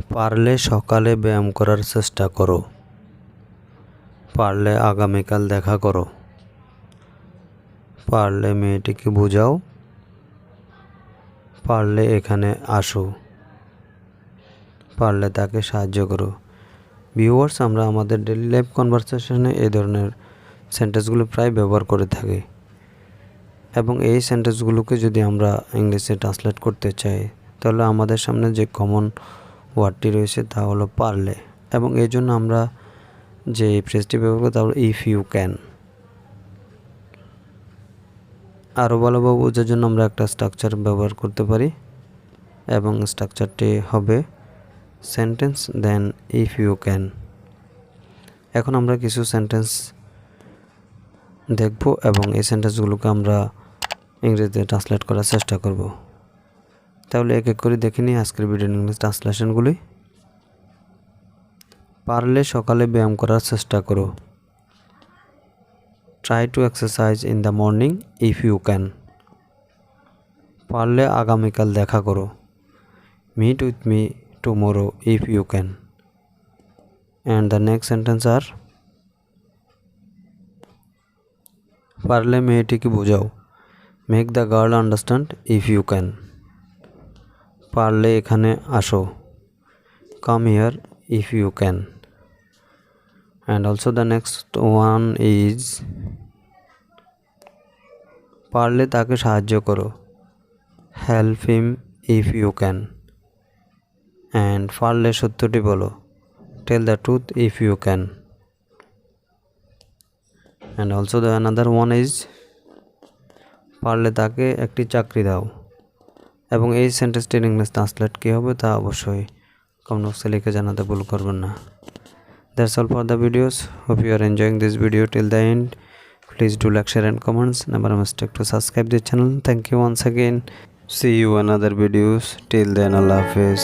পারলে সকালে ব্যায়াম করার চেষ্টা করো। পারলে আগামীকাল দেখা করো। পারলে মেয়েটিকে বোঝাও। পারলে এখানে আসো। পারলে তাকে সাহায্য করো। ভিউয়ার্স, আমরা আমাদের ডেইলি লাইফ কনভারসেশনে এই ধরনের সেন্টেন্সগুলো প্রায় ব্যবহার করে থাকি, এবং এই সেন্টেন্সগুলোকে যদি আমরা ইংলিশে ট্রান্সলেট করতে চাই তাহলে আমাদের সামনে যে কমন ওয়ার্ডটি রয়েছে তা হলো পারলে, এবং এই জন্য আমরা যে ফ্রেজটি ব্যবহার করি তা হলো ইফ ইউ ক্যান। আরও ভালোভাবে বোঝার জন্য আমরা একটা স্ট্রাকচার ব্যবহার করতে পারি, এবং স্ট্রাকচারটি হবে sentence then if you can. এখন আমরা কিছু সেন্টেন্স দেখব এবং এই সেন্টেন্সগুলোকে আমরা ইংরেজিতে ট্রান্সলেট করার চেষ্টা করব। তাহলে এক এক করে দেখে নিই আজকের ভিডিওর ইংলিশ ট্রান্সলেশনগুলি। পারলে সকালে ব্যায়াম করার চেষ্টা করো। Try to exercise in the morning if you can. পারলে আগামীকাল দেখা করো। Meet with me tomorrow if you can. And the next sentence আর পারলে মেয়েটিকে বোঝাও। Make the girl understand if you can. পারলে এখানে আসো। Come here if you can. And also the next one is পারলে তাকে সাহায্য করো। Help him if you can. And পারলে সত্যটি বলো। Tell the truth if you can. And also the another one is পারলে তাকে একটি চাকরি দাও। এবং এই সেন্টেন্সটির ইংলিশ ট্রান্সলেট কী হবে তা অবশ্যই কমেন্ট বক্সে লিখে জানাতে ভুল করবেন না। That's all for the videos. Hope you are enjoying this video till the end. Please do like, share and comments. Never mistake to subscribe the channel. Thank you once again. See you in other videos. Till then, Allah Hafiz.